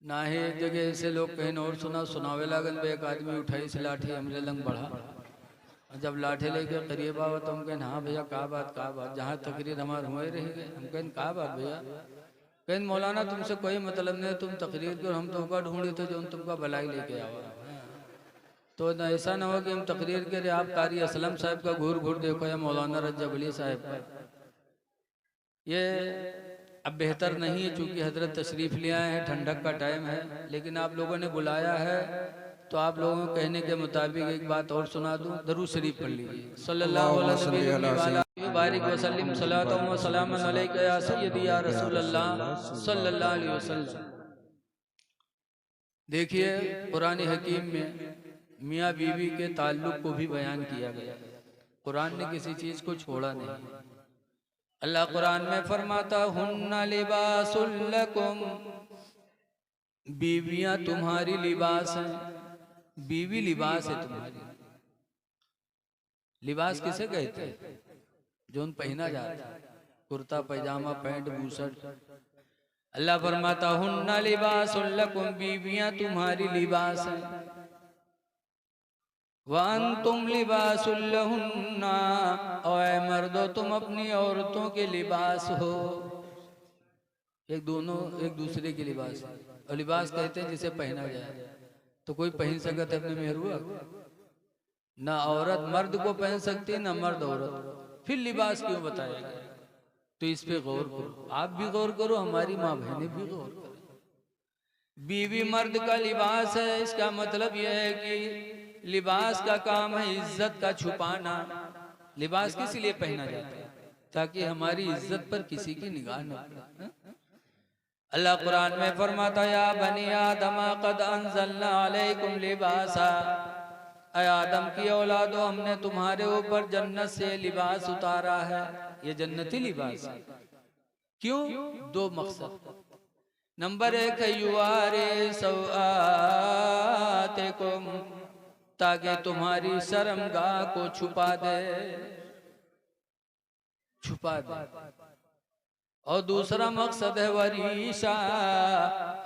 ना ही एक जगह ऐसे लोग कहीं और सुनावे लागन बे एक आदमी उठाई से लाठी हमरे लंग बढ़ा और जब लाठी लेके करीब आवा तो हम कहें हाँ भैया का बात जहाँ तकरीर हमारे हुए रह गए। हम कहें का बात भैया, कहें मौलाना तुमसे कोई मतलब नहीं, तुम तकरीर करो, हम तो ढूंढे थे जो तुमका भलाई लेके आवा। तो न ऐसा ना हो कि हम तकरीर के लिए आप कारी असलम साहब का घूर घूर देखो या मौलाना रज्जब अली साहब का, ये अब बेहतर नहीं है चूंकि हजरत तशरीफ ले आए हैं, ठंडक का टाइम है, लेकिन आप लोगों ने बुलाया है तो आप लोगों को कहने के मुताबिक एक बात और सुना दूं। दरूद शरीफ पढ़ लीजिए सल्लल्लाहु अलैहि वसल्लम सलातुम व सलामुन अलैका या सय्यदी या रसूल अल्लाह सल्लल्लाहु अलैहि वसल्लम। देखिए कुरान हकीम में मियाँ बीवी के ताल्लुक को भी बयान किया गया। कुरान ने किसी चीज को छोड़ा नहीं। अल्लाह कुरान में फरमाता हुन्ना लिबासुल लकुम, बीवियां तुम्हारी लिबास हैं। बीवी लिबास है तुम्हारी। लिबास किसे कहते हैं? जो उन पहना जाता है, कुर्ता पैजामा पैंट बूशर्ट। अल्लाह फरमाता हुन्ना लिबासुल लकुम, बीवियां तुम्हारी लिबास हैं। वअंतुम लिबासुल लहुन्ना, और मर्दो तुम अपनी औरतों के लिबास हो। एक दूसरे के लिबास है। और लिबास कहते हैं जिसे पहना जाए। तो कोई पहन सकता है अपने मेहरुआ? ना औरत मर्द को पहन सकती है ना मर्द औरत। फिर लिबास क्यों बताया गया? तो इस पे गौर करो, आप भी गौर करो, हमारी माँ बहनें भी गौर करो। बीवी मर्द का लिबास है, इसका मतलब यह है कि लिबास का काम है इज्जत का छुपाना। लिबास किस लिए पहना जाता है? ताकि हमारी इज्जत पर किसी की निगाह न पड़े। अल्लाह कुरान में फरमाता या बनी आदम कद अंज़लना अलैकुम लिबासा, ऐ आदम की औलादो हमने तुम्हारे ऊपर जन्नत से लिबास उतारा है। ये जन्नती लिबास है। क्यों? दो मकसद। नंबर एक है युवारे सौआतिकुम, ताकि तुम्हारी शर्मगाह को छुपा दे। और दूसरा मकसद है वरीशा,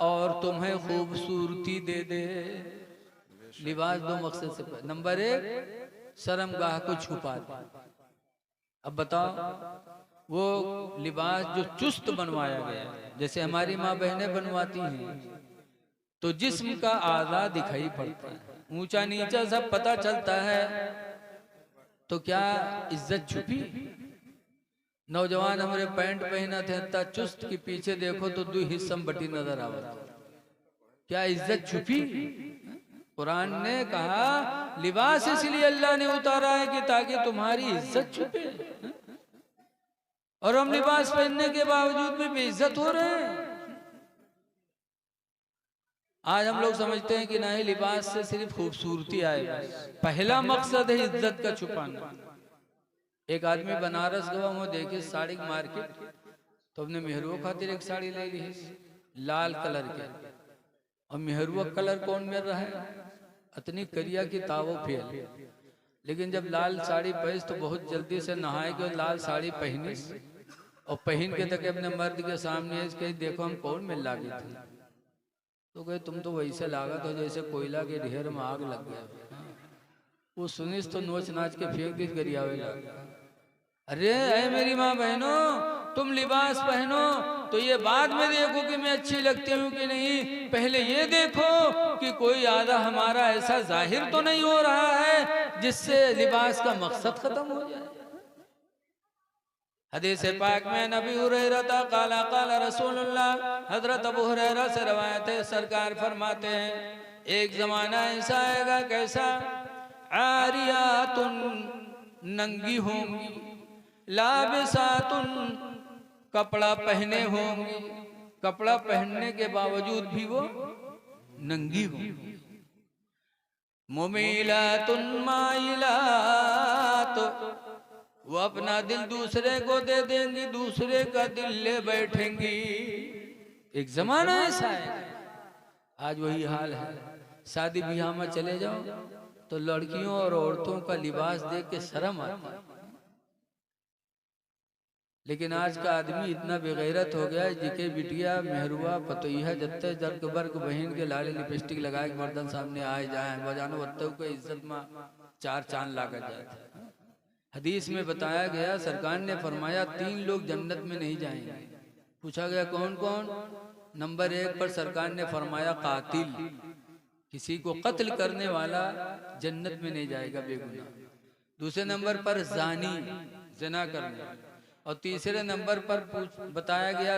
और तुम्हें खूबसूरती दे दे। लिबास दो मकसद से। नंबर एक शर्मगाह को छुपा दे। अब बताओ वो लिबास जो चुस्त बनवाया गया है, जैसे हमारी माँ बहनें बनवाती हैं, तो जिस्म का आधा दिखाई पड़ता है, ऊंचा नीचा सब पता चलता है, तो क्या इज्जत छुपी? नौजवान हमारे पैंट पहना थे इतना चुस्त कि पीछे देखो तो दो हिस्सा बटी नजर आवत। क्या इज्जत छुपी? कुरान ने कहा लिबास इसलिए अल्लाह ने उतारा है कि ताकि तुम्हारी इज्जत छुपे। और हम लिबास पहनने के बावजूद भी बेइज्जत हो रहे हैं। आज हम लोग समझते हैं कि नहीं, लिबास से सिर्फ खूबसूरती आए, पहला मकसद है इज्जत का छुपाना। एक आदमी बनारस गवा, वो देखे साड़ी मार्केट, तो अपने मेहरुआ खातिर एक साड़ी ले ली लाल कलर के। और मेहरुआ कलर कौन मिल रहा है? इतनी करिया की तावो फेल। लेकिन जब लाल साड़ी पहन तो बहुत जल्दी से नहाए के लाल साड़ी पहनी और पहन के तक अपने मर्द के सामने कहीं देखो हम कौन मिल लागे थे। तो कहे तुम तो वैसे लागत हो जैसे कोयला के ढेर में आग लग गया। वो सुनिस तो नोच नाच के फेंक दी गरियावे लगा। अरे है मेरी माँ बहनों, तुम लिबास पहनो तो ये बाद में देखो कि मैं अच्छी लगती हूँ कि नहीं, पहले ये देखो कि कोई आधा हमारा ऐसा जाहिर तो नहीं हो रहा है जिससे लिबास का मकसद खत्म हो जाए। हदीस पाक में नबी हुरैरा काला काला रसूलुल्लाह, हजरत अबू हुरैरा से रवायत है, सरकार फरमाते हैं एक जमाना ऐसा आएगा, कैसा? आरियातुन, नंगी होंगी, लाबिसातुन, कपड़ा पहने होंगी, कपड़ा पहनने के बावजूद भी वो नंगी होंगी। मुमीलातुन माइलात, वो अपना दिल दूसरे को दे देंगी, दूसरे का दिल ले बैठेंगी। एक जमाना ऐसा है। आज वही हाल है। शादी ब्याह में चले जाओ तो लड़कियों और औरतों का लिबास देख के शर्म आती है। लेकिन आज का आदमी इतना बेगैरत हो गया है, जिके बिटिया मेहरुआ पतोइया जत्ते जर्क बर्क बहन के लाले लिपस्टिक लगाए मर्दन सामने आए जाए बजानो वत्तों को इज्जत में चार चांद लाकर जाते। हदीस में बताया गया, सरकार ने फरमाया 3 लोग जन्नत में नहीं जाएंगे। पूछा गया कौन कौन? नंबर 1 पर सरकार ने फरमाया कातिल, किसी को कत्ल करने वाला जन्नत में नहीं जाएगा बेगुनाह। दूसरे नंबर पर जानी, ज़िना करने। और तीसरे नंबर पर बताया गया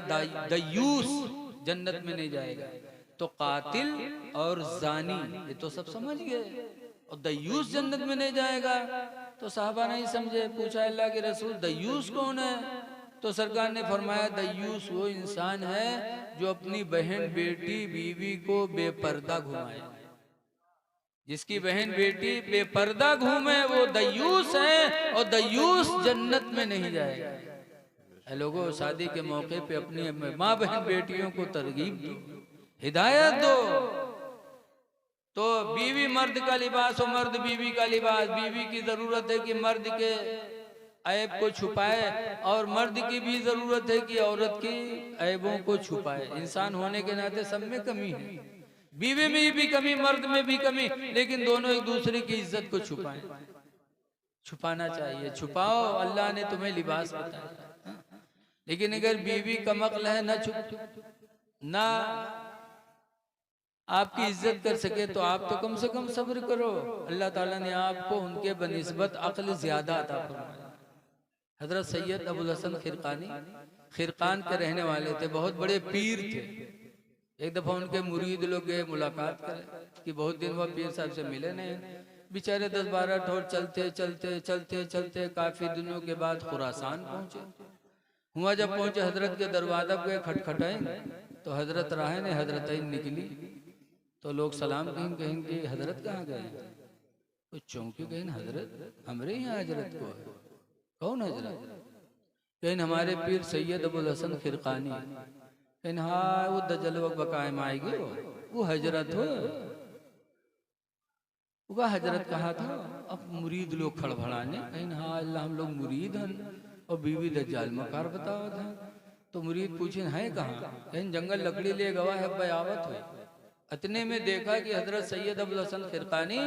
दयूस जन्नत में नहीं जाएगा। तो कातिल और जानी ये तो सब समझ गए, और दयूस जन्नत में नहीं जाएगा। तो साहबा नहीं समझे, पूछा अल्लाह के रसूल दयूस कौन है? तो सरकार ने फरमाया दयूस वो इंसान है जो अपनी बहन बेटी बीवी को बेपर्दा घुमाए। जिसकी बहन बेटी बेपर्दा घूमे वो दयूस है, और दयूस जन्नत में नहीं जाएगा। लोगों, शादी के मौके पे अपनी माँ बहन बेटियों को तरगीब दो, हिदायत दो। तो बीवी मर्द का लिबास और मर्द बीवी का लिबास। बीवी की जरूरत है कि मर्द के ऐब को छुपाए, और मर्द की भी जरूरत है कि औरत की ऐबों को छुपाए। इंसान होने के नाते सब में कमी है, बीवी में भी कमी, मर्द में भी कमी, लेकिन दोनों एक दूसरे की इज्जत को छुपाएं। छुपाना चाहिए, छुपाओ, अल्लाह ने तुम्हें लिबास बताया। लेकिन अगर बीवी कमक्ल है, ना आपकी इज्जत कर सके, तो आप तो कम से कम सब्र करो। अल्लाह ताला ने आपको उनके बनिस्बत अक्ल ज्यादा अता फरमाया। हजरत सैयद अबुल हसन खिरकानी खिरकान के रहने वाले थे, बहुत बड़े पीर थे। एक दफा उनके मुरीद लोग गए मुलाकात करें कि बहुत दिन वह पीर साहब से मिले नहीं। बेचारे 10-12 ठोर चलते चलते चलते चलते काफी दिनों के बाद खुरासान पहुंचे। हुआ जब पहुंचे, हजरत के दरवाजा पे खटखटाए तो हजरत राह ने हजरत निकली। तो लोग सलाम कहेंगे हजरत कहाँ गए? कुछ चौंके कहें हजरत हमरे यहाँ हजरत को है। कौन हजरत? कहें हमारे पीर सैयद अबुल हसन खिरकानी। कहें हाँ वो दजल वक्त बकायम आएगी, वो हजरत हो। वह हजरत कहा था। अब मुरीद लोग खड़बड़ाने, कहें हाँ अल्लाह हम लोग मुरीद हैं, और बीवी दज्जाल मकार बताओ था। तो मुरीद पूछे हैं कहाँ? कहीं जंगल लकड़ी ले गवा है बयावत है। इतने में देखा कि हजरत सैयद अबुल हसन खिरकानी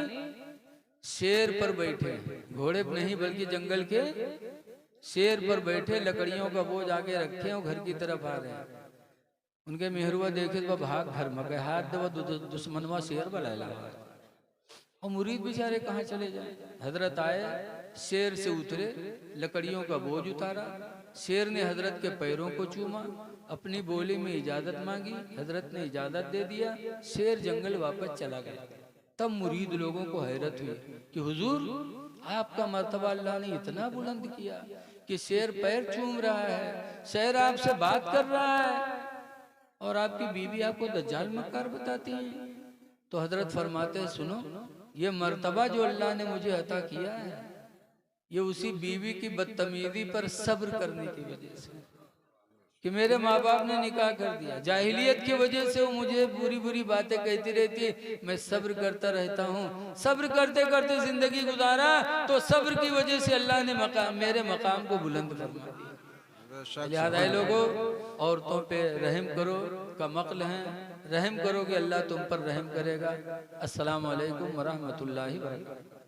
शेर पर बैठे, घोड़े पर नहीं बल्कि जंगल के शेर पर बैठे, लकड़ियों का बोझ आगे रखे और घर की तरफ आ रहे हैं। उनके मेहरुआ देखे तो भाग घर में गए, हाथ दो दुश्मनवा शेर बलाया। और मुरीद बेचारे कहाँ चले जाए? हजरत आए, शेर से उतरे, लकड़ियों का बोझ उतारा। शेर ने हजरत के पैरों को चूमा, अपनी बोली में इजाजत मांगी, हजरत ने इजाजत दे दिया। शेर जंगल वापस चला गया। तब मुरीद लोगों को हैरत हुई कि हुजूर आपका मर्तबा अल्लाह ने इतना बुलंद किया कि शेर पैर चूम रहा है, शेर आपसे बात कर रहा है, और आपकी बीवी आपको दज्जाल मक्कार बताती है। तो हजरत फरमाते हैं सुनो, ये मर्तबा जो अल्लाह ने मुझे अता किया है, ये उसी बीवी की बदतमीजी पर सब्र करने की वजह से, कि मेरे माँ बाप ने निकाह कर दिया, जाहिलियत की वजह से वो मुझे बुरी बुरी बातें कहती रहती है, मैं सब्र करता रहता हूँ। सब्र करते करते जिंदगी गुजारा, तो सब्र की वजह से अल्लाह ने मेरे मकाम को बुलंद फरमा दिया। याद आए लोगों, औरतों पे रहम करो, कमक्ल हैं, रहम करो कि अल्लाह तुम पर रहम करेगा। अस्सलाम वालेकुम वरहमतुल्लाहि वबरकातुहू।